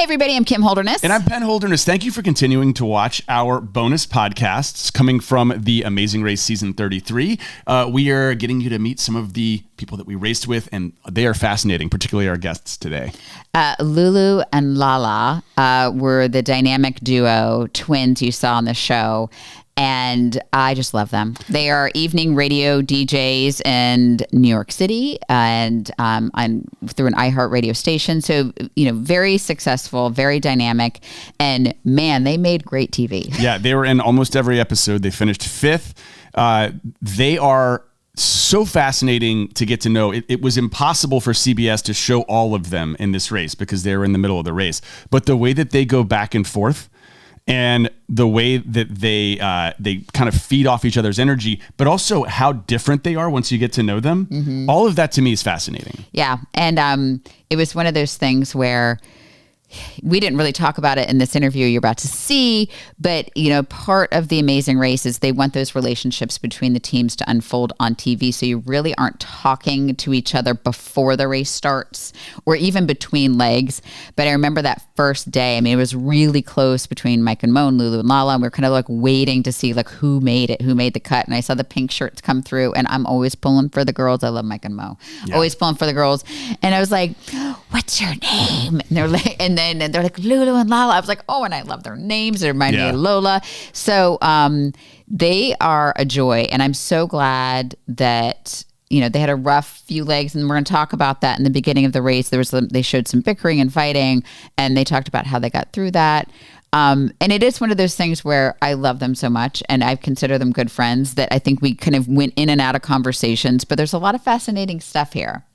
Hey, everybody, I'm Kim Holderness. And I'm Penn Holderness. Thank you for continuing to watch our bonus podcasts coming from the Amazing Race Season 33. We are getting you to meet some of the people that we raced with, and they are fascinating, particularly our guests today. Lulu and Lala were the dynamic duo twins you saw on the show. And I just love them. They are evening radio DJs in New York City and through an iHeartRadio station. So, very successful, very dynamic. And man, they made great TV. Yeah, they were in almost every episode. They finished fifth. They are so fascinating to get to know. It was impossible for CBS to show all of them in this race because they were in the middle of the race. But the way that they go back and forth, and the way that they kind of feed off each other's energy, but also how different they are once you get to know them. All of that to me is fascinating. Yeah. And it was one of those things where we didn't really talk about it in this interview you're about to see, but, part of the Amazing Race is they want those relationships between the teams to unfold on TV. So you really aren't talking to each other before the race starts or even between legs. But I remember that first day, it was really close between Mike and Mo and Lulu and Lala. And we were kind of like waiting to see who made it, who made the cut. And I saw the pink shirts come through, and I'm always pulling for the girls. I love Mike and Mo. Yeah. Always pulling for the girls. And I was like, what's your name? And they're like, and they're like, Lulu and Lala. I was like, oh, and I love their names. They remind me of Lola. So they are a joy. And I'm so glad that, they had a rough few legs. And we're going to talk about that in the beginning of the race. They showed some bickering and fighting. And they talked about how they got through that. And it is one of those things where I love them so much. And I consider them good friends that I think we kind of went in and out of conversations. But there's a lot of fascinating stuff here.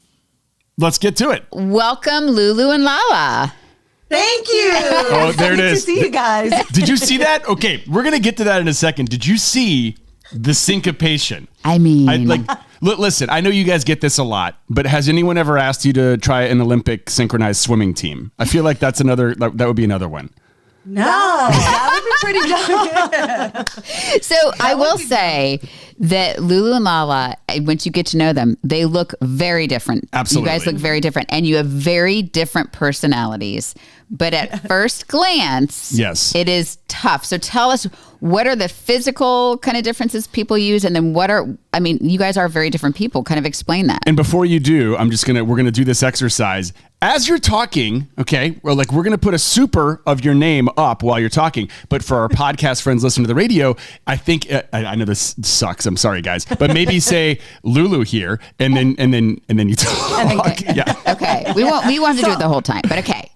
Let's get to it. Welcome, Lulu and Lala. Thank you. Oh, there it is. Good to see you guys. Did you see that? Okay, we're going to get to that in a second. Did you see the syncopation? Listen, I know you guys get this a lot, but has anyone ever asked you to try an Olympic synchronized swimming team? I feel like that would be another one. No, that would be pretty dumb. So I will say that Lulu and Lala, once you get to know them, they look very different. Absolutely. You guys look very different, and you have very different personalities. But at first glance, yes, it is tough. So tell us, what are the physical kind of differences people use? And then you guys are very different people. Kind of explain that. And before you do, we're going to do this exercise. As you're talking, okay, we're going to put a super of your name up while you're talking. But for our podcast friends listening to the radio, I think, I know this sucks. I'm sorry, guys. But maybe say Lulu here and then you talk. Yeah. Okay. We want to do it the whole time, but okay.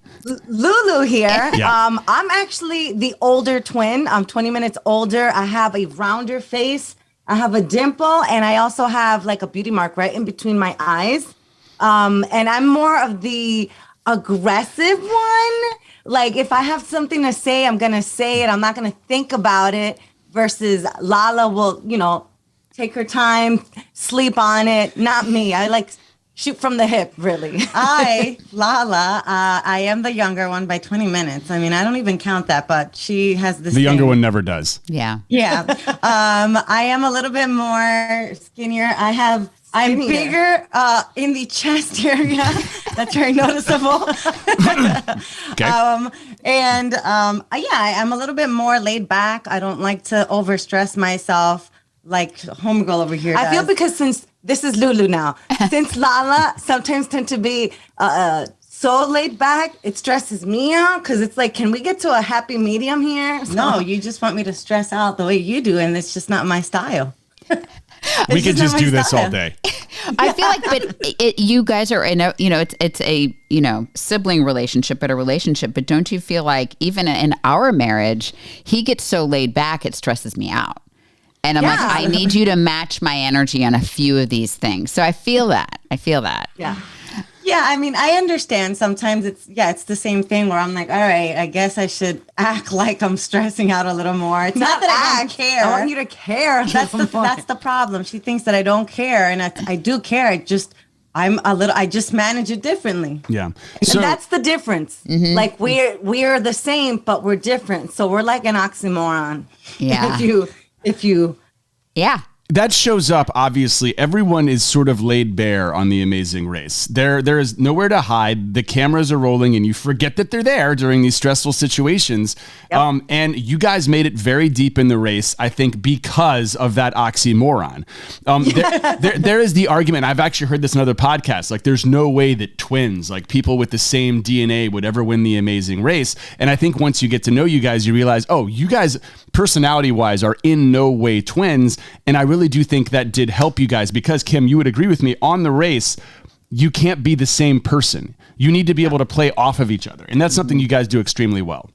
Lulu here. Yeah. I'm actually the older twin. I'm 20 minutes older. I have a rounder face. I have a dimple, and I also have a beauty mark right in between my eyes. And I'm more of the aggressive one. If I have something to say, I'm going to say it. I'm not going to think about it, versus Lala will, take her time, sleep on it. Not me. I shoot from the hip, really. Lala, I am the younger one by 20 minutes. I don't even count that, but she has this. The younger one never does. Yeah. Yeah. I am a little bit more skinnier. I'm bigger in the chest area. That's very noticeable. Okay. I'm a little bit more laid back. I don't like to overstress myself like homegirl over here does. I feel because since this is Lulu now, since Lala sometimes tend to be so laid back, it stresses me out because it's can we get to a happy medium here? So, no, you just want me to stress out the way you do, and it's just not my style. We could just do this all day. I feel but you guys are in it's a sibling relationship, but a relationship. But don't you feel like even in our marriage, he gets so laid back, it stresses me out. And I'm I need you to match my energy on a few of these things. So I feel that. Yeah. Yeah, I understand. Sometimes it's the same thing where I'm all right, I guess I should act like I'm stressing out a little more. It's not that I don't care. I want you to care. That's the problem. She thinks that I don't care, and I do care. I just manage it differently. Yeah. So that's the difference. Mm-hmm. We're the same, but we're different. So we're like an oxymoron. Yeah. if you Yeah. that shows up, obviously. Everyone is sort of laid bare on The Amazing Race. There is nowhere to hide. The cameras are rolling and you forget that they're there during these stressful situations. Yep. And you guys made it very deep in the race, I think, because of that oxymoron. There is the argument, I've actually heard this in other podcasts, like there's no way that twins, like people with the same DNA, would ever win The Amazing Race. And I think once you get to know you guys, you realize, oh, you guys personality-wise are in no way twins. And I really do think that did help you guys because, Kim, you would agree with me, on the race, you can't be the same person. You need to be able to play off of each other. And that's something you guys do extremely well.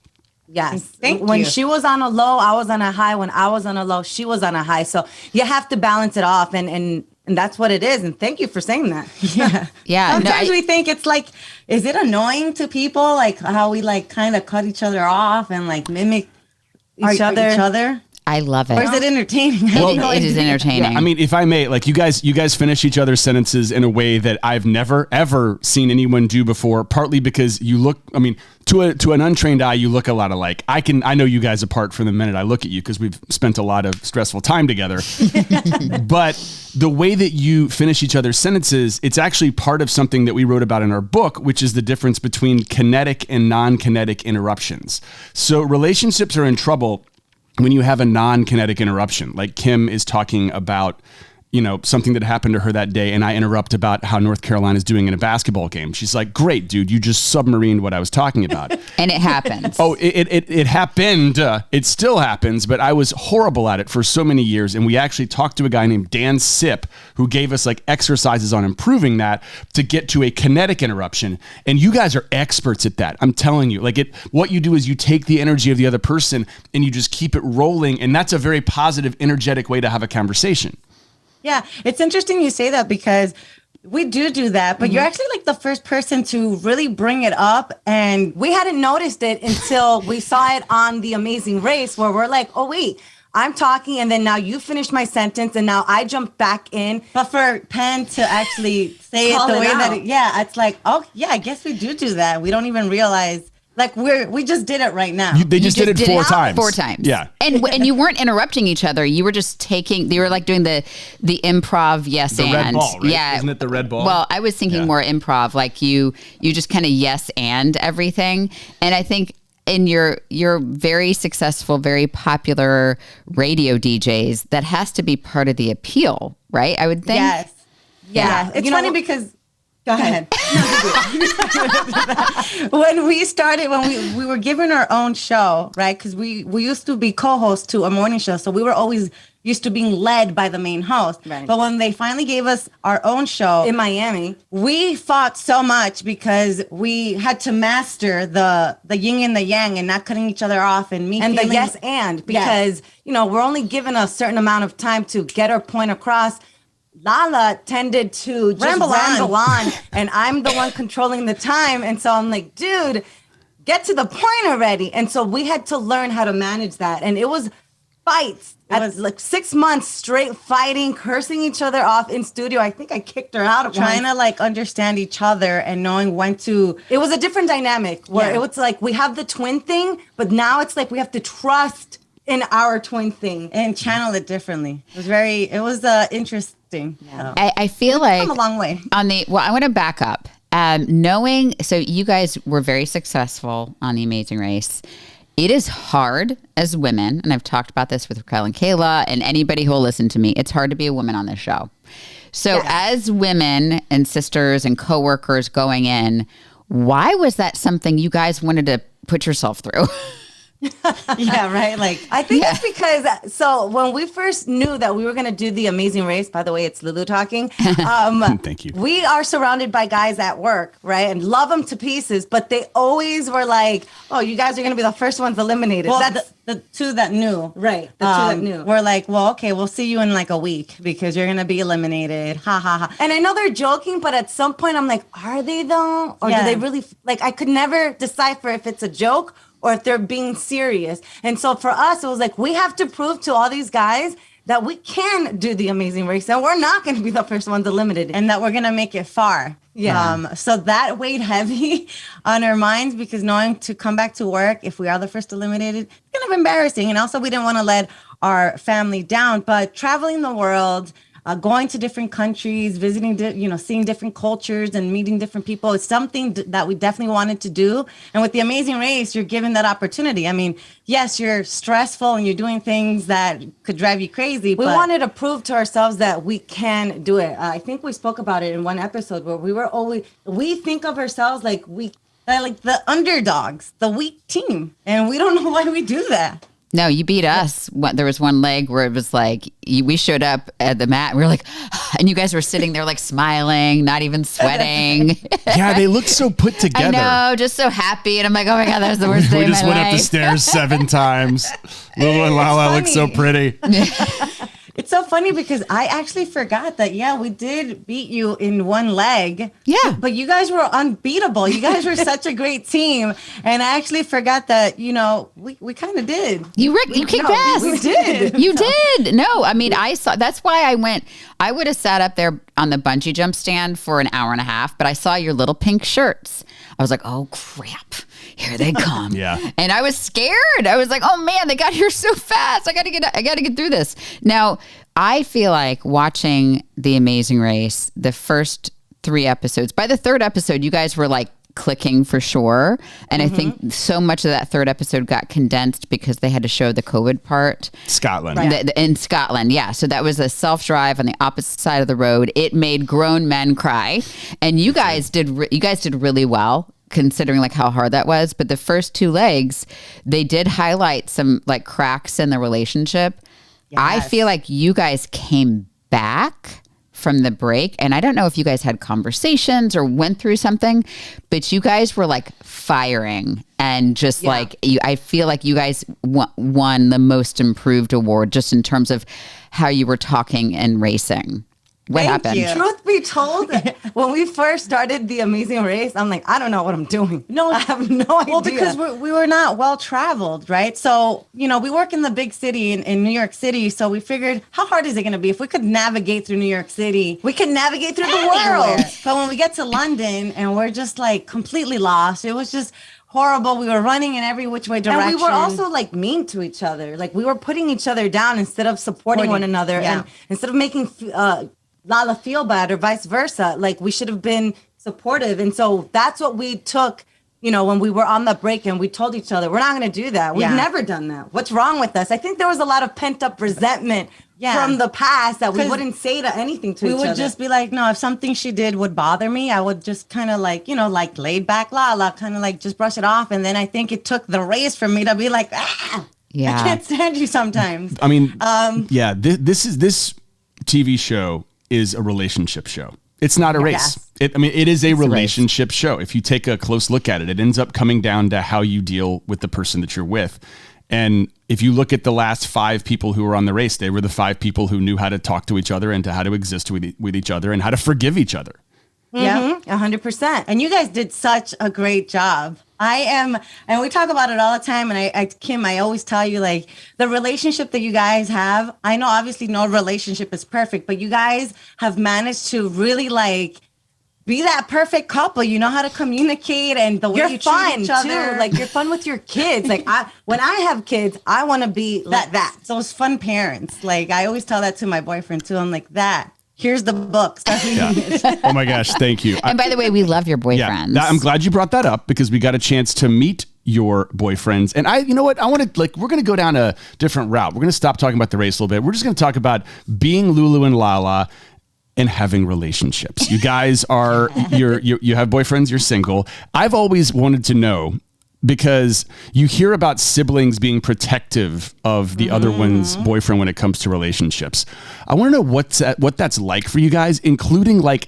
Yes. When she was on a low, I was on a high. When I was on a low, she was on a high. So you have to balance it off. And that's what it is. And thank you for saying that. Yeah. Yeah. Sometimes we think it's like, is it annoying to people? Like how we like kind of cut each other off and like mimic each other? I love it. Or is it entertaining? It is entertaining. Yeah, I mean, if I may, like you guys finish each other's sentences in a way that I've never ever seen anyone do before. Partly because you look, I mean, to an untrained eye, you look a lot alike. I know you guys apart from the minute I look at you because we've spent a lot of stressful time together. But the way that you finish each other's sentences, it's actually part of something that we wrote about in our book, which is the difference between kinetic and non-kinetic interruptions. So relationships are in trouble when you have a non-kinetic interruption, like Kim is talking about, you know, something that happened to her that day, and I interrupt about how North Carolina is doing in a basketball game. She's like, great, dude, you just submarined what I was talking about. And it happens. Oh, it happened. It still happens, but I was horrible at it for so many years. And we actually talked to a guy named Dan Sipp who gave us like exercises on improving that to get to a kinetic interruption. And you guys are experts at that. I'm telling you, like what you do is you take the energy of the other person and you just keep it rolling. And that's a very positive, energetic way to have a conversation. Yeah, it's interesting you say that because we do that, but you're actually like the first person to really bring it up. And we hadn't noticed it until we saw it on The Amazing Race, where we're like, oh, wait, I'm talking. And then now you finished my sentence. And now I jump back in. But for Penn to actually say it the way that it's like, oh, yeah, I guess we do that. We don't even realize. Like we just did it right now. They just did it 4 times. 4 times. Yeah. And you weren't interrupting each other. You were just you were like doing the improv yes the and. Red ball, right? Yeah. Isn't it the red ball? Well, I was thinking more improv, like you just kind of yes and everything. And I think in your very successful, very popular radio DJs, that has to be part of the appeal, right? I would think. Yes. Yeah. It's funny because go ahead. When we started, when we were given our own show, right? Because we used to be co-hosts to a morning show. So we were always used to being led by the main host. Right. But when they finally gave us our own show in Miami, we fought so much because we had to master the yin and the yang and not cutting each other off and the yes and because, you know, we're only given a certain amount of time to get our point across. Lala tended to just ramble on, and I'm the one controlling the time. And so I'm like, dude, get to the point already. And so we had to learn how to manage that. And it was fights. It was like 6 months straight fighting, cursing each other off in studio. I think I kicked her out. Trying to like understand each other and knowing when to. It was a different dynamic where it was like we have the twin thing, but now it's like we have to trust in our twin thing and channel it differently. It was interesting. Yeah. I feel like come a long way. I want to back up. So you guys were very successful on The Amazing Race. It is hard as women, and I've talked about this with Raquel and Kayla and anybody who will listen to me. It's hard to be a woman on this show. So as women and sisters and coworkers going in, why was that something you guys wanted to put yourself through? Yeah, right. Like I think it's because so when we first knew that we were going to do The Amazing Race, by the way, it's Lulu talking. Thank you. We are surrounded by guys at work, right, and love them to pieces, but they always were like, "Oh, you guys are going to be the first ones eliminated." Well, that's the two that knew, right? The two that knew. We're like, "Well, okay, we'll see you in like a week because you're going to be eliminated." Ha ha ha. And I know they're joking, but at some point, I'm like, "Are they though, or do they really?" Like, I could never decipher if it's a joke or if they're being serious. And so for us, it was like, we have to prove to all these guys that we can do the Amazing Race, and we're not going to be the first ones eliminated, and that we're going to make it far. Yeah. So that weighed heavy on our minds, because knowing to come back to work, if we are the first eliminated, it's kind of embarrassing. And also we didn't want to let our family down, but traveling the world, going to different countries, visiting, seeing different cultures and meeting different people is something that we definitely wanted to do. And with the Amazing Race, you're given that opportunity. I mean, yes, you're stressful and you're doing things that could drive you crazy. We wanted to prove to ourselves that we can do it. I think we spoke about it in one episode where we think of ourselves like the underdogs, the weak team. And we don't know why we do that. No, you beat us. There was one leg where it was like, we showed up at the mat and we were like, and you guys were sitting there like smiling, not even sweating. Yeah, they looked so put together. I know, just so happy. And I'm like, oh my God, that was the worst day We of my just went life. up the stairs 7 times. Lulu and Lala look so pretty. It's so funny because I actually forgot that, we did beat you in one leg. Yeah. But you guys were unbeatable. You guys were such a great team. And I actually forgot that, we kind of did. You kicked ass. We did. You did. No, I mean, that's why I would have sat up there on the bungee jump stand for an hour and a half, but I saw your little pink shirts. I was like, oh crap, here they come. Yeah. And I was scared. I was like, oh man, they got here so fast. I got to get through this. Now, I feel like watching The Amazing Race, the first 3 episodes, by the 3rd episode, you guys were like clicking for sure. And I think so much of that 3rd episode got condensed because they had to show the COVID part. Scotland. Right. In Scotland, yeah. So that was a self-drive on the opposite side of the road. It made grown men cry. And you guys did really well, considering like how hard that was. But the first 2 legs, they did highlight some like cracks in the relationship. Yes. I feel like you guys came back from the break, and I don't know if you guys had conversations or went through something, but you guys were like firing and just like I feel like you guys won the most improved award just in terms of how you were talking and racing. What happened? Truth be told, when we first started The Amazing Race, I'm like, I don't know what I'm doing. No, I have no idea. Well, because we were not well traveled, right? So, we work in the big city in New York City. So we figured, how hard is it going to be? If we could navigate through New York City, we could navigate through the world. But when we get to London and we're just like completely lost, it was just horrible. We were running in every which way direction. And we were also like mean to each other. Like we were putting each other down instead of supporting one another. Yeah. And instead of making Lala feel bad or vice versa, like we should have been supportive. And so that's what we took, when we were on the break and we told each other, we're not going to do that. We've never done that. What's wrong with us? I think there was a lot of pent up resentment from the past that we wouldn't say anything to each other. We would just be like, no, if something she did would bother me, I would just kind of like, like laid back Lala, kind of like just brush it off. And then I think it took the race for me to be like, I can't stand you sometimes. I mean, this TV show is a relationship show. It's not a race. It is a relationship show. If you take a close look at it, it ends up coming down to how you deal with the person that you're with. And if you look at the last 5 people who were on the race, they were the 5 people who knew how to talk to each other and to how to exist with each other and how to forgive each other. Yeah, 100%. And you guys did such a great job. And we talk about it all the time. And Kim, I always tell you, like, the relationship that you guys have, I know obviously no relationship is perfect, but you guys have managed to really like be that perfect couple. You know how to communicate and the way you treat each other. Too. Like you're fun with your kids. Like when I have kids, I want to be like that. Those fun parents. Like I always tell that to my boyfriend too. I'm like that. Here's the books. Oh my gosh, thank you. And by the way, we love your boyfriends. I'm glad you brought that up because we got a chance to meet your boyfriends. And you know what? We're going to go down a different route. We're going to stop talking about the race a little bit. We're just going to talk about being Lulu and Lala and having relationships. You guys are, you have boyfriends, you're single. I've always wanted to know, because you hear about siblings being protective of the other one's boyfriend when it comes to relationships. I want to know what that's like for you guys, including like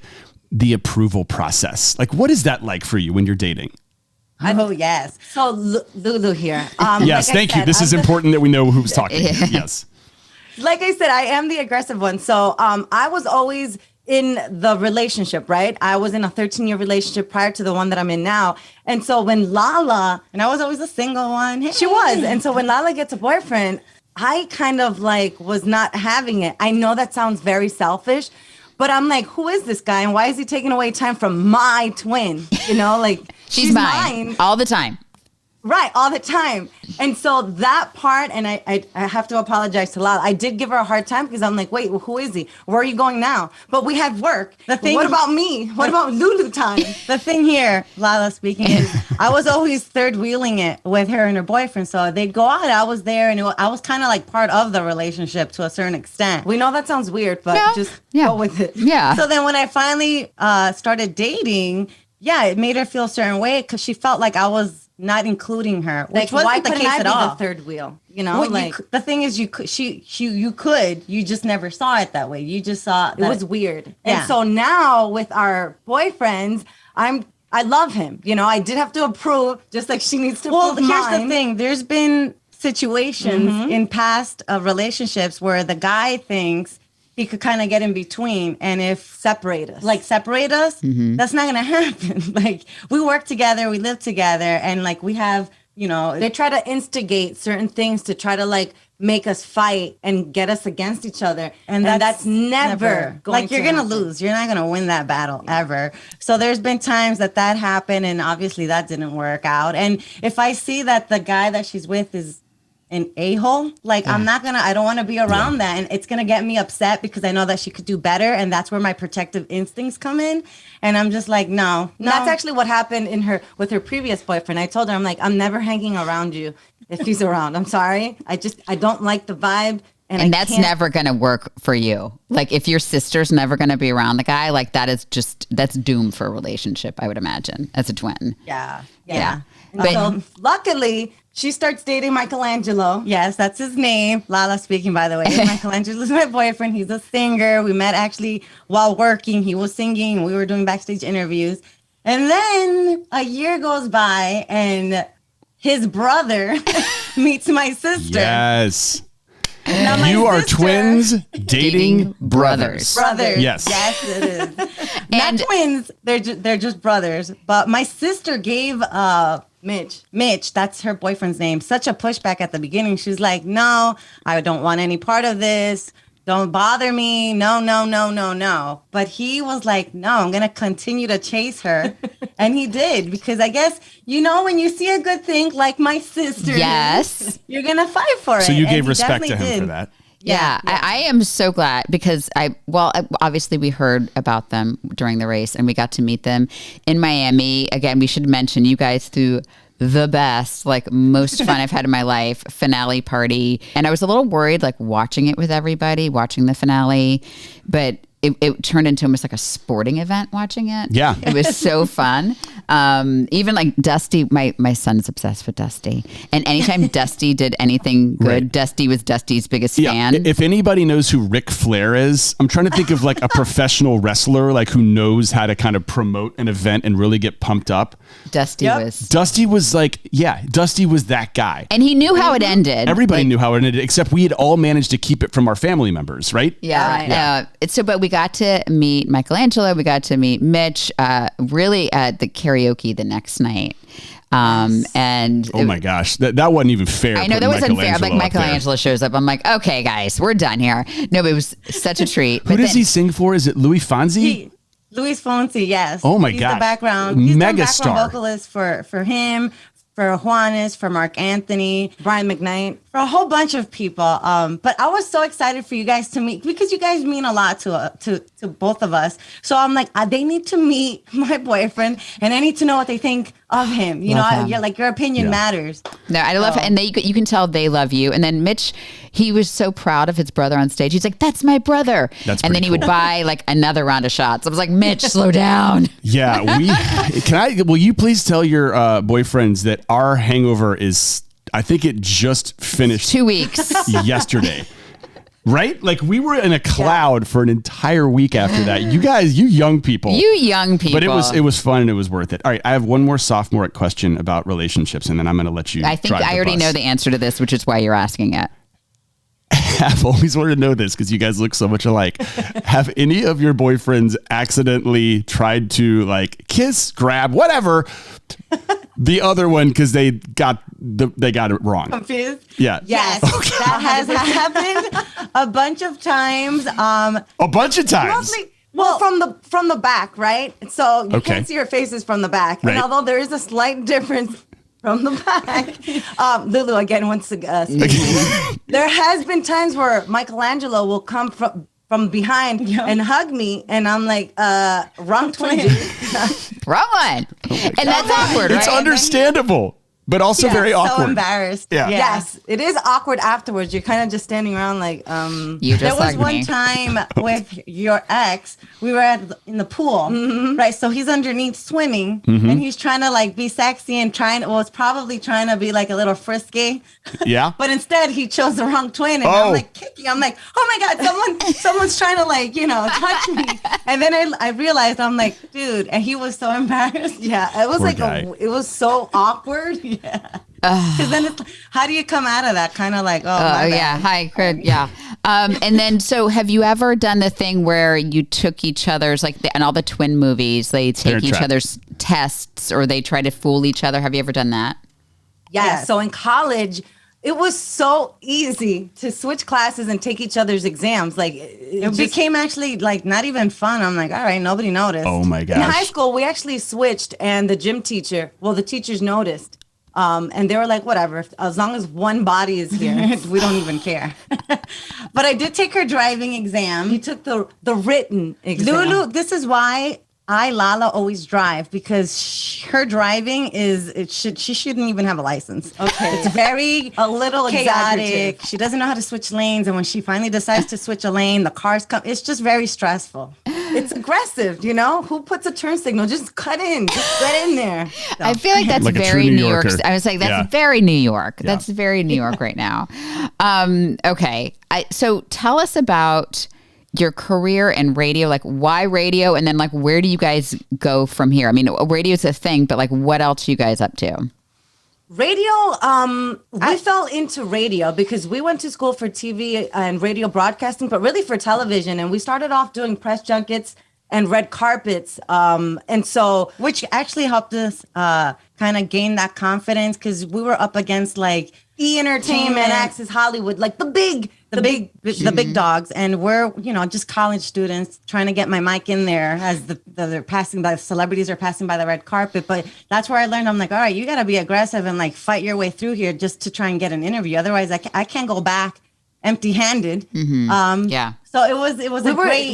the approval process. Like, what is that like for you when you're dating? Oh, yes. So Lulu here. Yes, thank you. This is important that we know who's talking. Yes. Like I said, I am the aggressive one. So I was always in the relationship, right? I was in a 13-year relationship prior to the one that I'm in now. And so when Lala, and I was always a single one. She was. And so when Lala gets a boyfriend, I kind of like was not having it. I know that sounds very selfish, but I'm like, who is this guy? And why is he taking away time from my twin? You know, like she's mine all the time. Right, all the time. And so that part, and I have to apologize to Lala. I did give her a hard time because I'm like, wait, well, who is he? Where are you going now? But we had work. What about me? What about Lulu time? The thing here, Lala speaking, is I was always third wheeling it with her and her boyfriend. So they'd go out. I was there, and I was kind of like part of the relationship to a certain extent. We know that sounds weird, but just go with it. Yeah. So then when I finally started dating, it made her feel a certain way because she felt like I was not including her, which wasn't the case at all. The third wheel, you know, well, the thing is, you just never saw it that way. You just saw it was weird. And so now with our boyfriends, I love him. You know, I did have to approve, just like she needs to approve mine. Here's the thing. There's been situations in past relationships where the guy thinks he could kind of get in between, and if separate us, that's not gonna happen. Like, we work together, we live together, and like we have, you know, they try to instigate certain things to try to like make us fight and get us against each other, and that's never going like, you're gonna lose. You're not gonna win that battle ever. So there's been times that happened, and obviously that didn't work out. And if I see that the guy that she's with is an a-hole, like I don't want to be around that, and it's gonna get me upset because I know that she could do better, and that's where my protective instincts come in, and I'm just like, no. That's actually what happened with her previous boyfriend. I told her, I'm like, I'm never hanging around you if he's around. I'm sorry, I don't like the vibe, and that's never gonna work for you. Like, if your sister's never gonna be around the guy, like that's doomed for a relationship, I would imagine, as a twin. Yeah. But so luckily, she starts dating Michelangelo. Yes, that's his name. Lala speaking, by the way. Michelangelo's my boyfriend. He's a singer. We met actually while working. He was singing. We were doing backstage interviews. And then a year goes by and his brother meets my sister. Yes. You are twins dating brothers. Yes. Yes, it is. Not twins. They're just brothers. But my sister gave Mitch, that's her boyfriend's name, such a pushback at the beginning. She's like, no, I don't want any part of this. Don't bother me. No. But he was like, no, I'm going to continue to chase her. And he did, because I guess, you know, when you see a good thing like my sister, yes, you're going to fight for it. So you gave respect to him for that. Yeah. I am so glad, because obviously we heard about them during the race and we got to meet them in Miami. Again, we should mention you guys threw the best, like most fun I've had in my life finale party. And I was a little worried, like watching it with everybody, watching the finale, but it turned into almost like a sporting event watching it. Yeah. It was so fun. Even like Dusty, my son's obsessed with Dusty. And anytime Dusty did anything good, right, Dusty was Dusty's biggest fan. If anybody knows who Ric Flair is, I'm trying to think of like a professional wrestler, like who knows how to kind of promote an event and really get pumped up. Dusty was Dusty was that guy. And he knew how it ended. Everybody knew how it ended, except we had all managed to keep it from our family members, right? Yeah. But we got to meet Michelangelo. We got to meet Mitch, really at the karaoke the next night. And oh my gosh, that wasn't even fair. I know that wasn't fair. Like Michelangelo shows up. I'm like, okay, guys, we're done here. No, but it was such a treat. Who does he sing for? Is it Louis Fonsi? Louis Fonsi, yes. Oh my God, gosh, the background. He's mega the star background vocalist for him, for Juanes, for Mark Anthony, Brian McKnight, for a whole bunch of people. But I was so excited for you guys to meet, because you guys mean a lot to both of us. So I'm like, they need to meet my boyfriend, and I need to know what they think of him. You know, your opinion matters. No, I love it. And you can tell they love you. And then Mitch, he was so proud of his brother on stage. He's like, that's my brother. And then he would buy like another round of shots. I was like, Mitch, slow down. Yeah. Will you please tell your boyfriends that our hangover is, I think it just finished 2 weeks yesterday. Right? Like, we were in a cloud for an entire week after that. You guys, you young people. But it was fun and it was worth it. All right, I have one more sophomore question about relationships, and then I'm going to let you I think I already know the answer to this, which is why you're asking it. I've always wanted to know this because you guys look so much alike. Have any of your boyfriends accidentally tried to like kiss, grab, whatever The other one because they got it wrong. Confused? Yeah. Yes, that has happened a bunch of times. A bunch of times. Mostly, well, from the back, right? So you Okay. can't see your faces from the back. Right. And although there is a slight difference from the back, Lulu again wants to speak. There has been times where Michelangelo will come from behind and hug me, and I'm like, wrong twin. Wrong one. And that's awkward, right? It's understandable, but also very awkward. So embarrassed. Yeah. Yes, it is awkward afterwards. You're kind of just standing around like, You There just was like one me. time with your ex, we were in the pool, right? So he's underneath swimming and he's trying to like be sexy and was probably trying to be like a little frisky. Yeah. But instead he chose the wrong twin and Oh. I'm like kicking. I'm like, oh my God, someone's trying to like, touch me. And then I realized I'm like, dude, and he was so embarrassed. yeah, it was Poor like guy. it was so awkward. Because then it's, how do you come out of that? Kind of like, oh, my bad. Yeah. Hi, Craig. Yeah. And then, so have you ever done the thing where you took each other's, like, in all the twin movies, they take Parent each Trap. other's tests or they try to fool each other? Have you ever done that? Yes. So in college, it was so easy to switch classes and take each other's exams. Like It became actually like not even fun. I'm like, all right, nobody noticed. Oh my in high gosh. school, we actually switched, and the the teachers noticed. And they were like, whatever, as long as one body is here. We don't even care. But I did take her driving exam. You took the written exam. Lulu, this is why Lala always drive, because her driving she shouldn't even have a license. Okay. It's very A little chaotic. exaggerative. She doesn't know how to switch lanes, and when she finally decides to switch a lane, the cars come. It's just very stressful. It's aggressive, Who puts a turn signal? Just cut in. Just get in there. I feel like that's Like a true very New New York. Yorker. I was like, that's Yeah. very New York. That's very New York right now. Okay. So tell us about your career in radio, like why radio, and then like where do you guys go from here? I mean, radio is a thing, but like what else are you guys up to? Radio, we fell into radio because we went to school for TV and radio broadcasting, but really for television. And we started off doing press junkets and red carpets. And so, Which actually helped us kind of gain that confidence, because we were up against like E! Entertainment, Access Hollywood, like the big dogs, and we're just college students trying to get my mic in there as they're passing by, celebrities are passing by the red carpet. But that's where I learned, I'm like, all right, you got to be aggressive and like fight your way through here just to try and get an interview. Otherwise I can't go back empty-handed. Yeah. So it was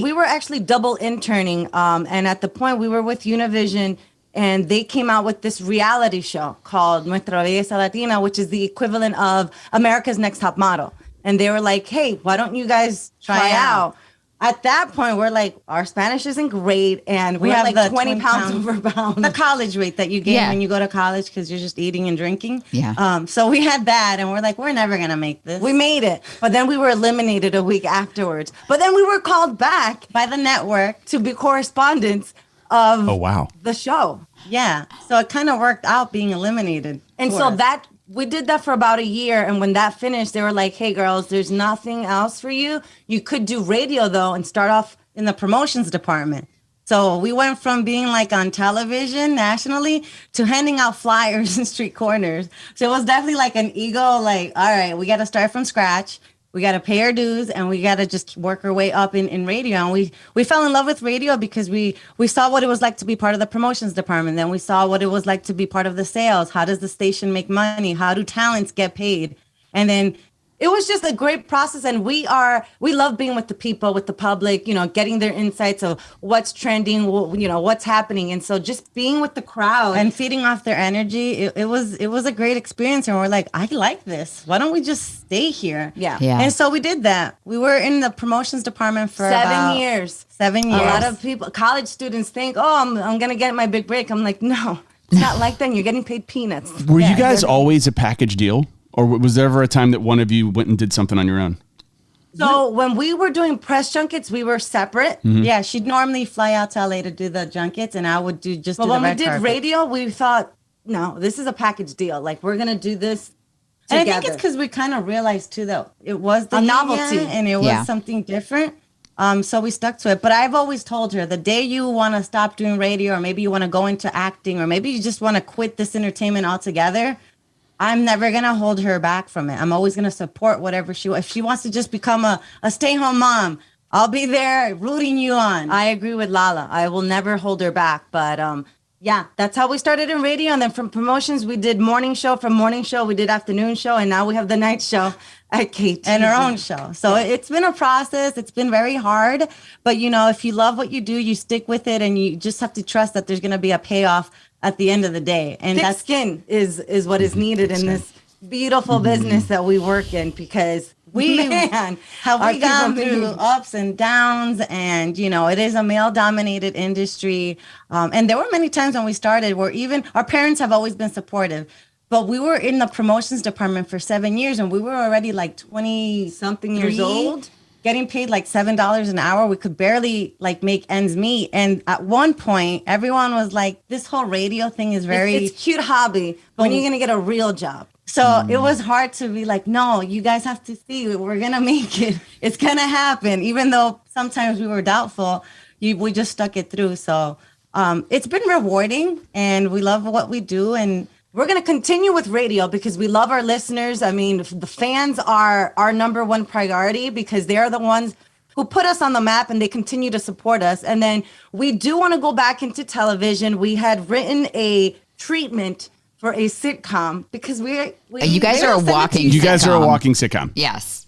we were actually double interning, and at the point we were with Univision, and they came out with this reality show called Nuestra Belleza Latina, which is the equivalent of America's Next Top Model. And they were like, hey, why don't you guys try out? At that point, we're like, our Spanish isn't great, and we have have like the 20 pounds 20 over pounds. the college weight that you gain Yeah. when you go to college because you're just eating and drinking. Yeah. So we had that, and we're like, we're never gonna make this. We made it, but then we were eliminated a week afterwards. But then we were called back by the network. to be correspondents of Oh wow. the show. Yeah. So it kind of worked out being eliminated. And for so us. that we did that for about a year. And when that finished, they were like, hey, girls, there's nothing else for you. You could do radio, though, and start off in the promotions department. So we went from being like on television nationally to handing out flyers in street corners. So it was definitely like an ego, like, all right, we got to start from scratch. We got to pay our dues, and we got to just work our way up in radio. And we fell in love with radio because we saw what it was like to be part of the promotions department. Then we saw what it was like to be part of the sales. How does the station make money? How do talents get paid? And then it was just a great process, and we love being with the people, with the public, getting their insights of what's trending, what's happening. And so just being with the crowd and feeding off their energy, it was a great experience. And we're like, I like this. Why don't we just stay here? Yeah. And so we did that. We were in the promotions department for 7 years. 7 years. A lot of people, college students think, oh, I'm going to get my big break. I'm like, no, it's not like that. You're getting paid peanuts. Were you guys always a package deal? Or was there ever a time that one of you went and did something on your own? So when we were doing press junkets, we were separate. Yeah, she'd normally fly out to LA to do the junkets, and I would do But the when we red did carpet. radio, we thought, no, this is a package deal. Like, we're going to do this And together. I think it's because we kind of realized too that it was the A media novelty. and it was Yeah. something different. So we stuck to it. But I've always told her the day you want to stop doing radio, or maybe you want to go into acting, or maybe you just want to quit this entertainment altogether, I'm never going to hold her back from it. I'm always going to support whatever if she wants to just become a stay-home mom, I'll be there rooting you on. I agree with Lala. I will never hold her back. But yeah, that's how we started in radio. And then from promotions, we did morning show. From morning show, we did afternoon show. And now we have the night show at KT. And our own show. So it's been a process. It's been very hard. But, if you love what you do, you stick with it. And you just have to trust that there's going to be a payoff at the end of the day. And thick skin is what is needed in this beautiful business that we work in, because have we gone through ups and downs, and it is a male-dominated industry. And there were many times when we started where even our parents have always been supportive, but we were in the promotions department for 7 years, and we were already like 20-something years old, getting paid like $7 an hour. We could barely like make ends meet. And at one point, everyone was like, "This whole radio thing is it's cute hobby. When are you gonna get a real job?" So it was hard to be like, no, you guys have to see, we're going to make it. It's going to happen. Even though sometimes we were doubtful, we just stuck it through. So it's been rewarding, and we love what we do. And we're going to continue with radio because we love our listeners. I mean, the fans are our number one priority because they're the ones who put us on the map, and they continue to support us. And then we do want to go back into television. We had written a treatment for a sitcom because you guys are a walking sitcom. You guys are a walking sitcom. Yes.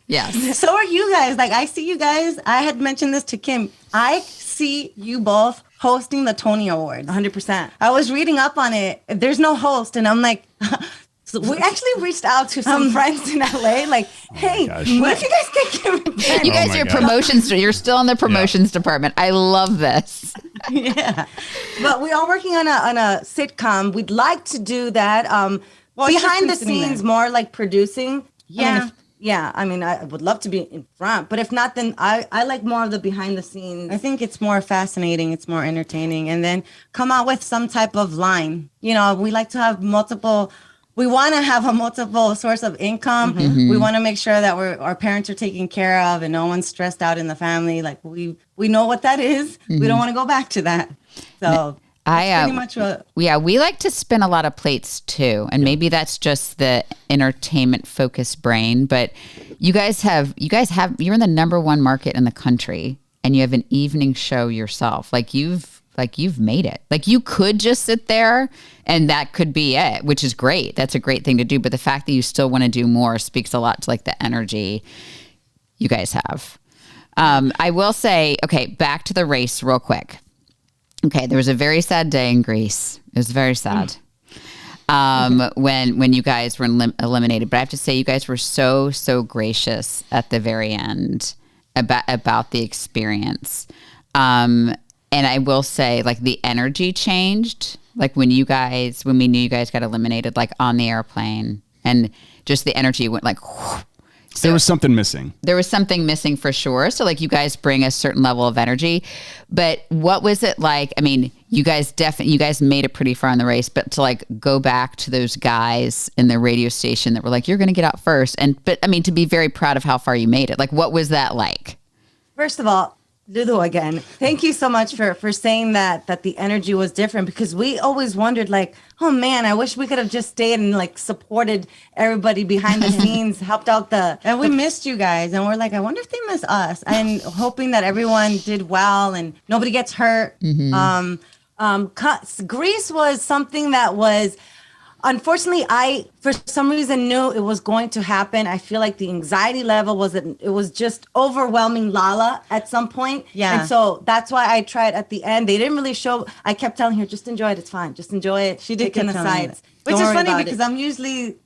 Yes. So are you guys. Like, I see you guys. I had mentioned this to Kim. I see you both hosting the Tony Awards. 100%. I was reading up on it. There's no host. And I'm like, so we actually reached out to some friends in LA, like, hey, what if you guys get Kim Penn? You guys are promotions. You're still in the promotions department. I love this. Yeah. But we are working on a sitcom. We'd like to do that. Behind the scenes, more like producing. Yeah. I mean, I would love to be in front, but if not, then I like more of the behind the scenes. I think it's more fascinating. It's more entertaining. And then come out with some type of line. We like to have we want to have a multiple source of income. Mm-hmm. We want to make sure that our parents are taken care of and no one's stressed out in the family. Like we know what that is. Mm-hmm. We don't want to go back to that. So pretty much we like to spin a lot of plates too. And maybe that's just the entertainment focused brain, but you're in the number one market in the country, and you have an evening show yourself. You've made it. Like, you could just sit there and that could be it, which is great. That's a great thing to do. But the fact that you still want to do more speaks a lot to like the energy you guys have. I will say, okay, back to the race real quick. Okay, there was a very sad day in Greece. It was very sad when you guys were eliminated. But I have to say, you guys were so gracious at the very end about the experience. And I will say, like, the energy changed, like when we knew you guys got eliminated, like on the airplane, and just the energy went like, whoosh. So there was something missing. There was something missing for sure. So like, you guys bring a certain level of energy, but what was it like? I mean, you guys made it pretty far in the race, but to like go back to those guys in the radio station that were like, you're going to get out first. But I mean, to be very proud of how far you made it. Like, what was that like? First of all, Lulu, again, thank you so much for saying that the energy was different, because we always wondered, like, oh man, I wish we could have just stayed and like supported everybody behind the scenes, helped out and we missed you guys, and we're like, I wonder if they miss us, and hoping that everyone did well and nobody gets hurt. Mm-hmm. Greece was something that was, unfortunately, I, for some reason, knew it was going to happen. I feel like the anxiety level it was just overwhelming Lala at some point. Yeah. And so that's why I tried at the end. They didn't really show. I kept telling her, just enjoy it. It's fine. Just enjoy it. She did keep the sides. Which is funny because I'm usually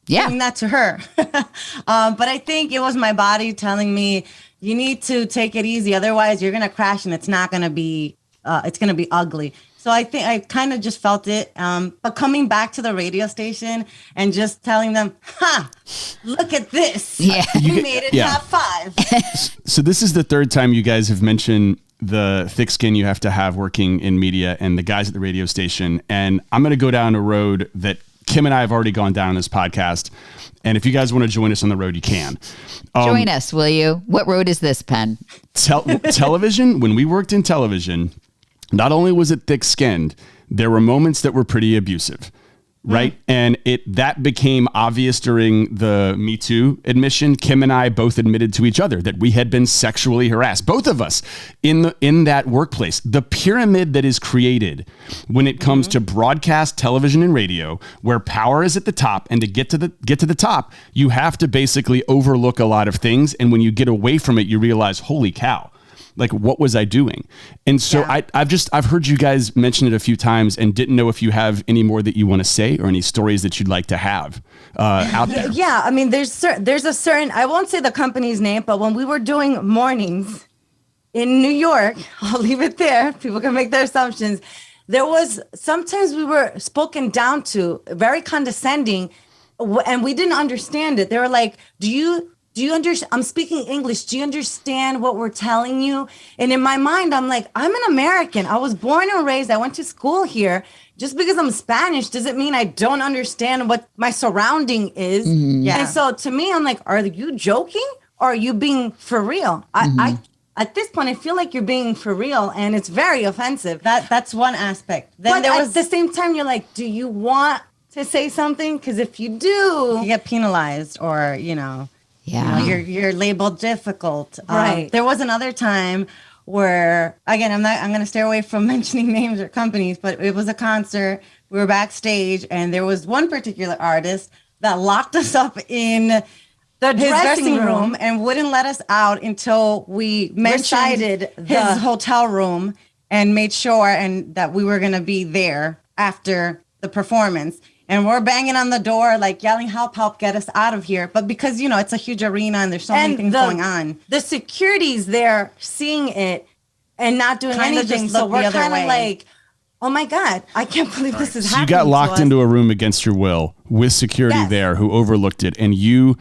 doing that to her. But I think it was my body telling me, you need to take it easy. Otherwise, you're going to crash and it's not going to be, it's going to be ugly. So I think I kind of just felt it. But coming back to the radio station and just telling them, look at this. Yeah. We made it top 5. So this is the third time you guys have mentioned the thick skin you have to have working in media and the guys at the radio station. And I'm going to go down a road that Kim and I have already gone down on this podcast. And if you guys want to join us on the road, you can. Join us, will you? What road is this, Penn? Television, when we worked in television, not only was it thick-skinned, there were moments that were pretty abusive. Right. And that became obvious during the Me Too admission. Kim and I both admitted to each other that we had been sexually harassed, both of us in that workplace. The pyramid that is created when it comes to broadcast television and radio, where power is at the top, and to get to the top, you have to basically overlook a lot of things. And when you get away from it, you realize, holy cow. Like, what was I doing? And so I've heard you guys mention it a few times and didn't know if you have any more that you want to say or any stories that you'd like to have out there. Yeah, I mean, there's a certain, I won't say the company's name, but when we were doing mornings in New York, I'll leave it there. People can make their assumptions. There was, sometimes we were spoken down to, very condescending, and we didn't understand it. They were like, do you understand? I'm speaking English. Do you understand what we're telling you? And in my mind, I'm like, I'm an American. I was born and raised. I went to school here. Just because I'm Spanish doesn't mean I don't understand what my surrounding is. And so to me, I'm like, are you joking or are you being for real? I at this point, I feel like you're being for real, and it's very offensive. That's one aspect. Then but at the same time, you're like, do you want to say something? Because if you do, you get penalized, or Yeah. You're labeled difficult. Right. There was another time where, again, I'm going to stay away from mentioning names or companies, but it was a concert. We were backstage, and there was one particular artist that locked us up in the his dressing room and wouldn't let us out until we recited his hotel room and made sure that we were going to be there after the performance. And we're banging on the door, like yelling, help, get us out of here. But because, it's a huge arena and there's so many things going on. The security's there seeing it and not doing anything. So we're kind of like, oh my God, I can't believe this is happening. You got locked into a room against your will with security there who overlooked it. And you,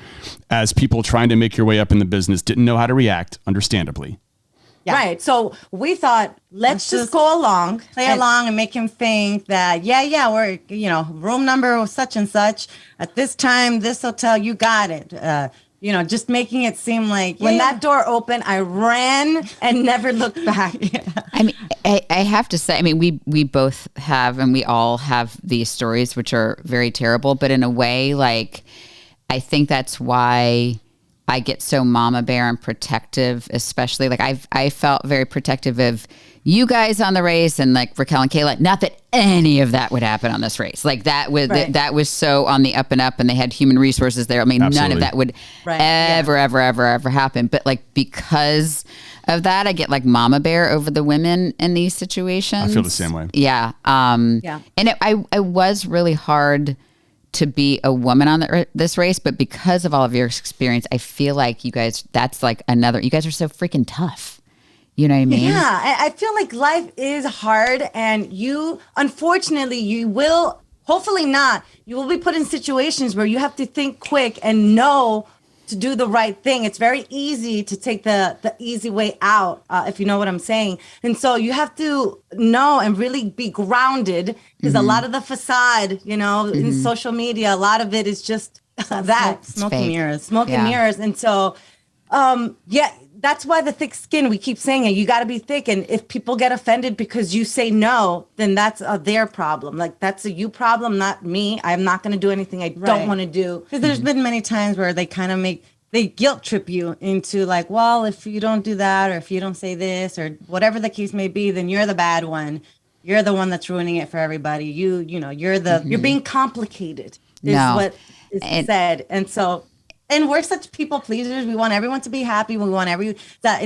as people trying to make your way up in the business, didn't know how to react, understandably. Yeah. Right. So we thought, let's just go along, play along and make him think that, we're, room number such and such at this time, this hotel, you got it. Just making it seem like when that door opened, I ran and never looked back. I mean, I have to say, I mean, we both have, and we all have these stories, which are very terrible, but in a way, like, I think that's why I get so mama bear and protective, especially like I felt very protective of you guys on the race and like Raquel and Kayla. Not that any of that would happen on this race. Like that was so on the up and up, and they had human resources there. I mean, None of that would ever happen. But like because of that, I get like mama bear over the women in these situations. I feel the same way. Yeah. And it was really hard to be a woman on this race, but because of all of your experience, I feel like you guys, that's like you guys are so freaking tough. You know what I mean? Yeah, I feel like life is hard, and unfortunately, you will, hopefully not, you will be put in situations where you have to think quick and know to do the right thing. It's very easy to take the easy way out, if you know what I'm saying. And so you have to know and really be grounded, because a lot of the facade, in social media, a lot of it is just that. Smoke and mirrors. Mirrors. And so, that's why the thick skin, we keep saying it, you got to be thick. And if people get offended because you say no, then that's their problem. Like that's a you problem, not me. I'm not going to do anything I don't want to do. Because there's been many times where they kind of they guilt trip you into like, well, if you don't do that, or if you don't say this, or whatever the case may be, then you're the bad one. You're the one that's ruining it for everybody. You're you're being complicated is what is said. And so, and we're such people pleasers. We want everyone to be happy. We want that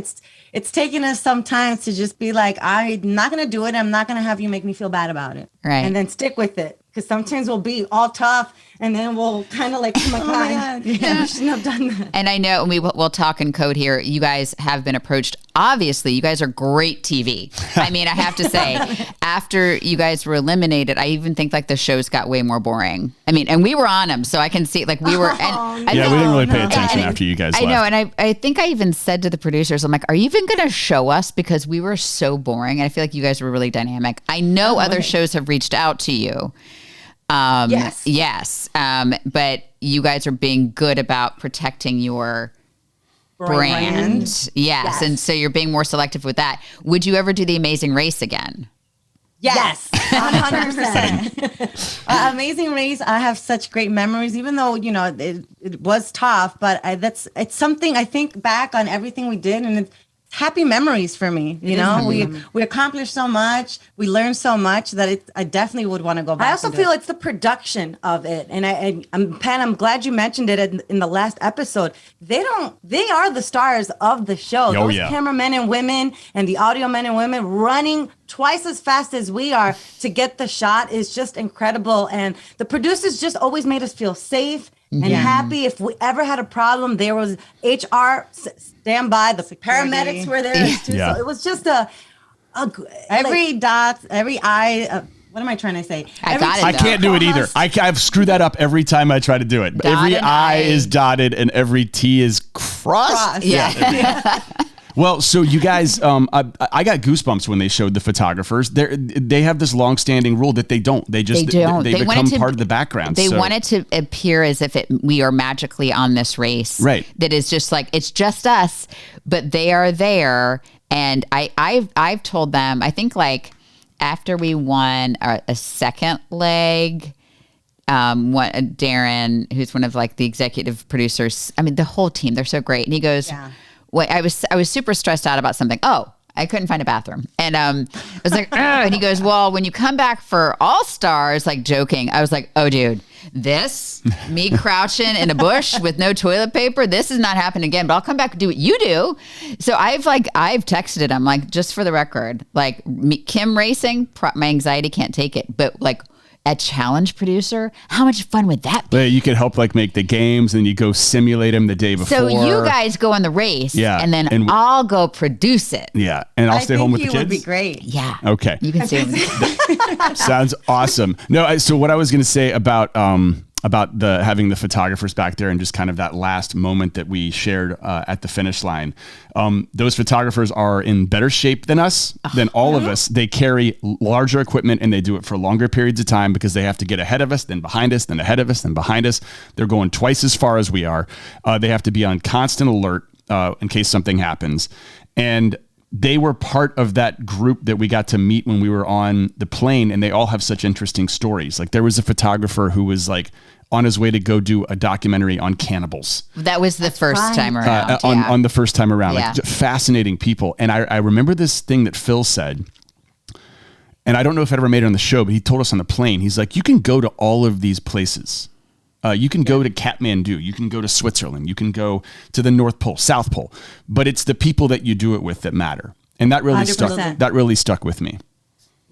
it's taken us some time to just be like, I'm not going to do it. I'm not going to have you make me feel bad about it. Right. And then stick with it. Because sometimes we'll be all tough, and then we'll kind of like, oh my God, we shouldn't have done that. And I know, and we'll talk in code here, you guys have been approached. Obviously, you guys are great TV. I mean, I have to say, after you guys were eliminated, I even think like the shows got way more boring. I mean, and we were on them, so I can see like we were. We didn't really pay attention after you guys left. I know, and I think I even said to the producers, I'm like, are you even going to show us? Because we were so boring. And I feel like you guys were really dynamic. I know other shows have reached out to you. Yes. But you guys are being good about protecting your brand. Yes. And so you're being more selective with that. Would you ever do the Amazing Race again? Yes, 100%. Amazing Race. I have such great memories, even though, it was tough, but it's something I think back on everything we did, and it's happy memories for me. We accomplished so much. We learned so much that I definitely would want to go back. I also feel it's the production of it. And Penn, I'm glad you mentioned it in the last episode. They are the stars of the show. Those cameramen and women and the audio men and women running twice as fast as we are to get the shot is just incredible. And the producers just always made us feel safe and happy. If we ever had a problem, there was HR standby. The paramedics were there too. So it was just every eye. What am I trying to say? I can't do it either. I've screwed that up every time I try to do it. Every I is dotted and every T is crossed. Yeah. Well, so you guys, I got goosebumps when they showed the photographers. They have this long-standing rule that they don't. They become part of the background. They want it to appear as if we are magically on this race. Right. That is just like, it's just us, but they are there. And I've told them, I think like after we won a second leg, Darren, who's one of like the executive producers, I mean, the whole team, they're so great. And he goes, well, I was super stressed out about something. Oh, I couldn't find a bathroom. And I was like, and he goes, well, when you come back for All Stars, like joking, I was like, oh, dude, me crouching in a bush with no toilet paper, this is not happening again, but I'll come back and do what you do. So I've texted it. I'm like, just for the record, like Kim racing, my anxiety can't take it. But like, a challenge producer, how much fun would that be? You could help like make the games and you go simulate them the day before. So you guys go on the race and then I'll go produce it. Yeah. And I'll stay home with the kids. Would be great. Yeah. Okay. You can stay with Sounds awesome. No, so what I was going to say about having the photographers back there and just kind of that last moment that we shared at the finish line. Those photographers are in better shape than us, than all of us. They carry larger equipment and they do it for longer periods of time because they have to get ahead of us, then behind us, then ahead of us, then behind us. They're going twice as far as we are. They have to be on constant alert in case something happens. And they were part of that group that we got to meet when we were on the plane, and they all have such interesting stories. Like there was a photographer who was like on his way to go do a documentary on cannibals. That was the first time around. On the first time around. Like fascinating people. And I remember this thing that Phil said, and I don't know if it ever made it on the show, but he told us on the plane, he's like, you can go to all of these places. You can go to Kathmandu, you can go to Switzerland, you can go to the North Pole, South Pole, but it's the people that you do it with that matter. And that really 100%. That really stuck with me.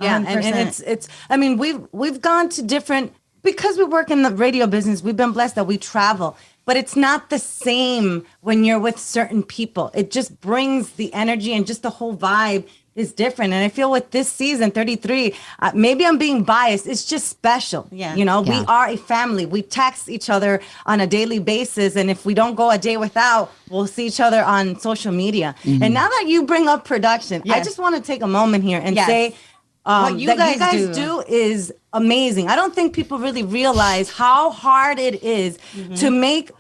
Yeah. And it's, I mean, we've gone to different, because we work in the radio business, we've been blessed that we travel, but it's not the same when you're with certain people. It just brings the energy and just the whole vibe is different. And I feel with this season 33, maybe I'm being biased. It's just special. We are a family. We text each other on a daily basis. And if we don't go a day without, we'll see each other on social media. Mm-hmm. And now that you bring up production, I just want to take a moment here and say, what you guys do is amazing. I don't think people really realize how hard it is to make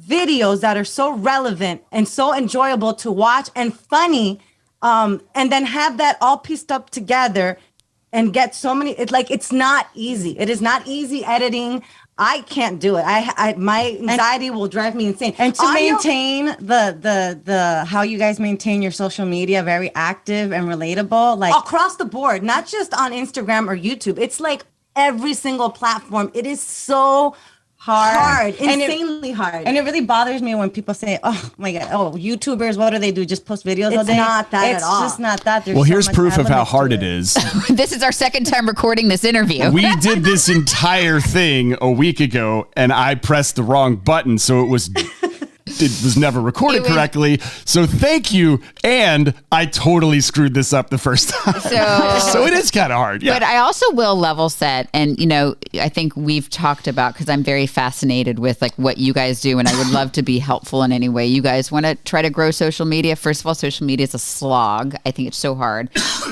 videos that are so relevant and so enjoyable to watch and funny, and then have that all pieced up together and get so many. It's not easy. It is not easy editing. I can't do it. My anxiety will drive me insane. And to maintain the how you guys maintain your social media very active and relatable, like across the board, not just on Instagram or YouTube. It's like every single platform. It is so hard, insanely hard. And it really bothers me when people say, oh my God, YouTubers, what do? Just post videos all day? It's not that at all. It's just not that. Well, here's proof of how hard it is. This is our second time recording this interview. We did this entire thing a week ago, and I pressed the wrong button, so it was it was never recorded correctly. So thank you. And I totally screwed this up the first time. So it is kind of hard. Yeah. But I also will level set. And, I think we've talked about, because I'm very fascinated with like what you guys do. And I would love to be helpful in any way. You guys want to try to grow social media. First of all, social media is a slog. I think it's so hard.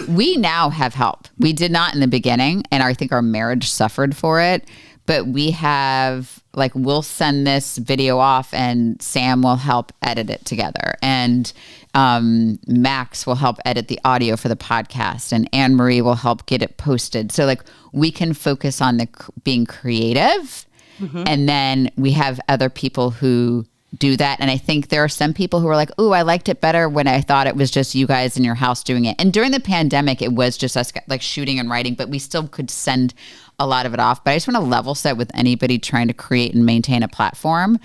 We now have help. We did not in the beginning. And I think our marriage suffered for it. But we have, we'll send this video off and Sam will help edit it together. And Max will help edit the audio for the podcast. And Anne-Marie will help get it posted. So, we can focus on being creative. Mm-hmm. And then we have other people who do that. And I think there are some people who are like, "Ooh, I liked it better when I thought it was just you guys in your house doing it." And during the pandemic, it was just us shooting and writing, but we still could send a lot of it off. But I just want to level set with anybody trying to create and maintain a platform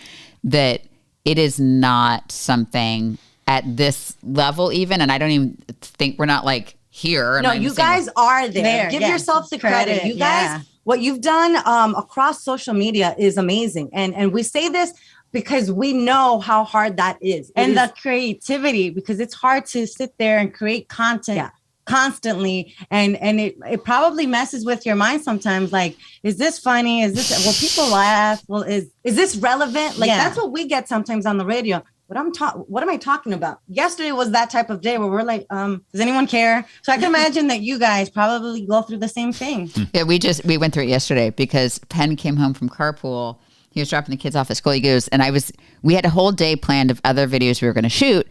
that it is not something at this level even. And I don't even think we're not here. No, you guys are there. Give yourself the credit. You guys, what you've done across social media is amazing. And we say this because we know how hard that is. And the creativity, because it's hard to sit there and create content constantly. And it probably messes with your mind sometimes. Is this funny? Will people laugh? Well, is this relevant? That's what we get sometimes on the radio. What am I talking about? Yesterday was that type of day where we're does anyone care? So I can imagine that you guys probably go through the same thing. Yeah, we went through it yesterday because Penn came home from carpool. He was dropping the kids off at school. He goes, and we had a whole day planned of other videos we were going to shoot.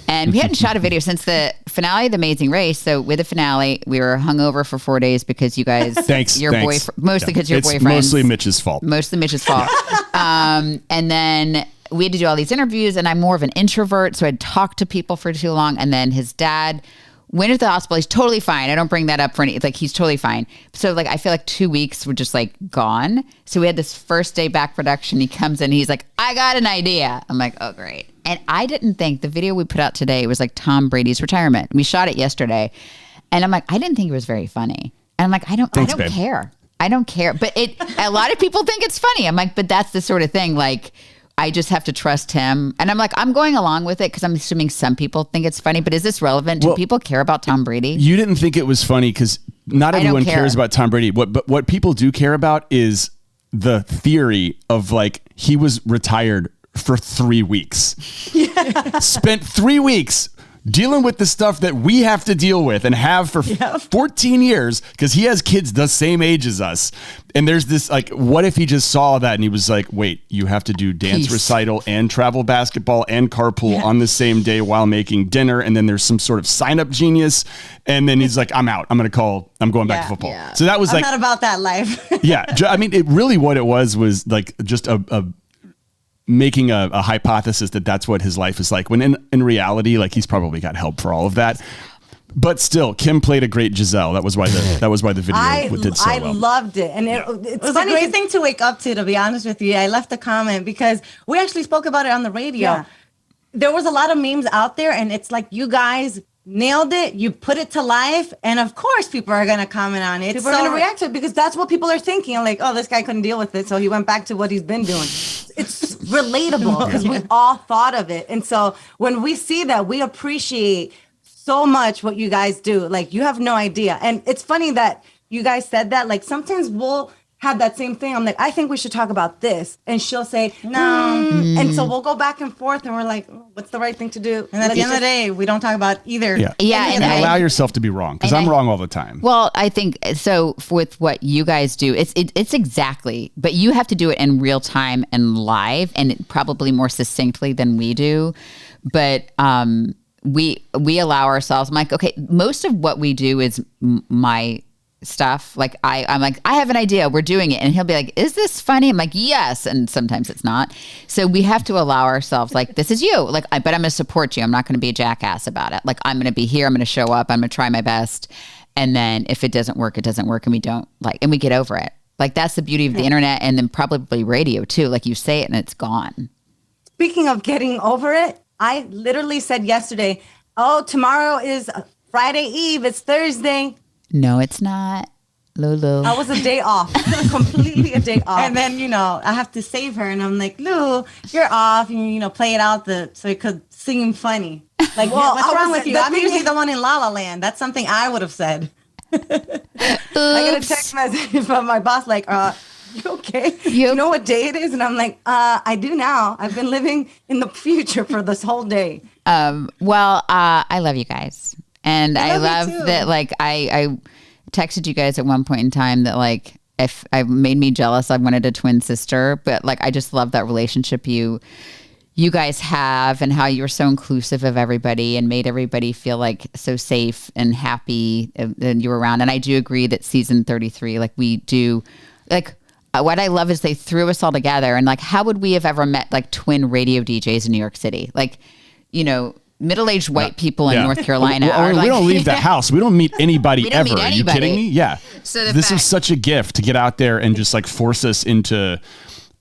And we hadn't shot a video since the finale of The Amazing Race. So with the finale, we were hungover for 4 days because you guys, thanks. Mostly because your boyfriend. Mostly Mitch's fault. And then we had to do all these interviews, and I'm more of an introvert, so I'd talk to people for too long. And then his dad went to the hospital. He's totally fine. I don't bring that up for any, he's totally fine. So I feel 2 weeks were just gone. So we had this first day back production. He comes in, he's like, "I got an idea." I'm like, "Oh, great." And I didn't think the video we put out today was Tom Brady's retirement. We shot it yesterday. And I'm like, I didn't think it was very funny. And I'm like, I don't care. I don't care. But a lot of people think it's funny. I'm like, but that's the sort of thing, I just have to trust him. And I'm like, I'm going along with it because I'm assuming some people think it's funny, but is this relevant? Do people care about Tom Brady? You didn't think it was funny because not everyone cares about Tom Brady. But what people do care about is the theory of he was retired for 3 weeks. Yeah. Spent 3 weeks dealing with the stuff that we have to deal with and have for 14 years because he has kids the same age as us. And there's this what if he just saw that and he was like, wait, you have to do dance recital and travel basketball and carpool on the same day while making dinner. And then there's some sort of sign up genius. And then he's like, I'm out. I'm going back to football. Yeah. So that was I'm not about that life. Yeah. I mean, it really, what it was just making a hypothesis that that's what his life is like, when in reality, he's probably got help for all of that. But still, Kim played a great Giselle. That was why the video did so well. I loved it. And it was a great thing to wake up to be honest with you. I left a comment because we actually spoke about it on the radio. Yeah. There was a lot of memes out there, and it's you guys nailed it. You put it to life. And of course, people are going to comment on it. People are going to react to it because that's what people are thinking. Oh, this guy couldn't deal with it, so he went back to what he's been doing. It's relatable because we all thought of it. And so when we see that, we appreciate so much what you guys do. You have no idea. And it's funny that you guys said that. Sometimes we'll have that same thing. I'm like, I think we should talk about this. And she'll say, no. And so we'll go back and forth and we're like, what's the right thing to do? And at the end of the day, we don't talk about either. Yeah. And allow yourself to be wrong because I'm wrong all the time. Well, I think so with what you guys do, it's exactly, but you have to do it in real time and live and probably more succinctly than we do. But, we allow ourselves, I'm like, okay, most of what we do is my stuff. I'm like, I have an idea, we're doing it. And he'll be like, is this funny? I'm like, yes. And sometimes it's not. So we have to allow ourselves, this is you. But I'm going to support you. I'm not going to be a jackass about it. I'm going to be here. I'm going to show up. I'm going to try my best. And then if it doesn't work, it doesn't work. And we don't and we get over it. That's the beauty of the internet and then probably radio too. You say it and it's gone. Speaking of getting over it, I literally said yesterday, oh, tomorrow is Friday Eve. It's Thursday. No, it's not. Lulu. I was a day off, completely a day off. And then, I have to save her. And I'm like, Lou, you're off. And, play it out so it could seem funny. Like, what's wrong with you? I'm usually the one in Lala Land. That's something I would have said. I got a text message from my boss like, you okay? You know what day it is? And I'm like, I do now. I've been living in the future for this whole day. Well, I love you guys. And I love that, like, I texted you guys at one point in time that, like, if I made me jealous, I wanted a twin sister. But, like, I just love that relationship you guys have and how you're so inclusive of everybody and made everybody feel like so safe and happy and you were around. And I do agree that season 33, like, we do, like, what I love is they threw us all together. And, like, how would we have ever met, like, twin radio DJs in New York City? Like, middle-aged white people in North Carolina. We don't leave the house. We don't meet anybody ever. Are you kidding me? Yeah. So this is such a gift to get out there and just, like, force us into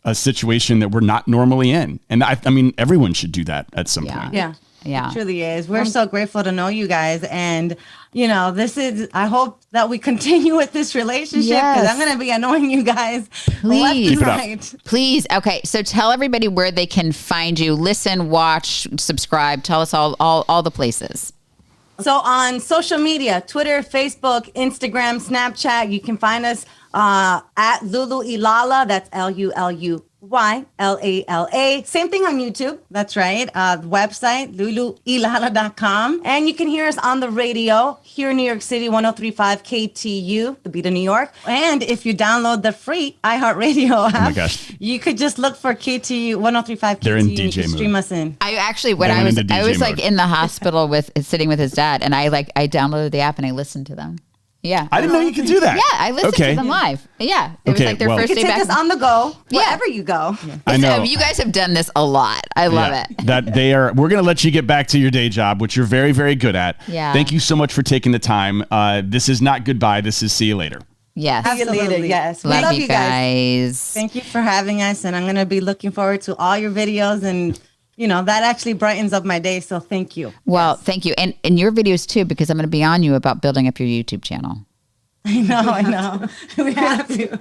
a situation that we're not normally in. And I mean, everyone should do that at some point. Yeah. Yeah. It truly is. We're so grateful to know you guys. And, I hope that we continue with this relationship because I'm going to be annoying you guys. Please. Left and right. Please. Okay. So tell everybody where they can find you, listen, watch, subscribe. Tell us all the places. So on social media, Twitter, Facebook, Instagram, Snapchat, you can find us at Lulu Lala. That's LULUYLALA. Same thing on YouTube. That's right. Website, luluilala.com. And you can hear us on the radio here in New York City, 103.5 KTU, the beat of New York. And if you download the free iHeartRadio app, oh my gosh, you could just look for KTU, 103.5 KTU. They're in DJ mode. Stream us in. I actually, I was like in the hospital sitting with his dad, and I downloaded the app and I listened to them. Yeah. I didn't know you could do that. Yeah, I listened to them live. Yeah. It was like their first day back. You can take us on the go, wherever you go. Yeah. I know. You guys have done this a lot. I love it. We're going to let you get back to your day job, which you're very, very good at. Yeah. Thank you so much for taking the time. This is not goodbye. This is see you later. Yes. Absolutely. Yes. We love you guys. Thank you for having us. And I'm going to be looking forward to all your videos and that actually brightens up my day. So thank you. Well, thank you. And your videos too, because I'm going to be on you about building up your YouTube channel. I know. We have to.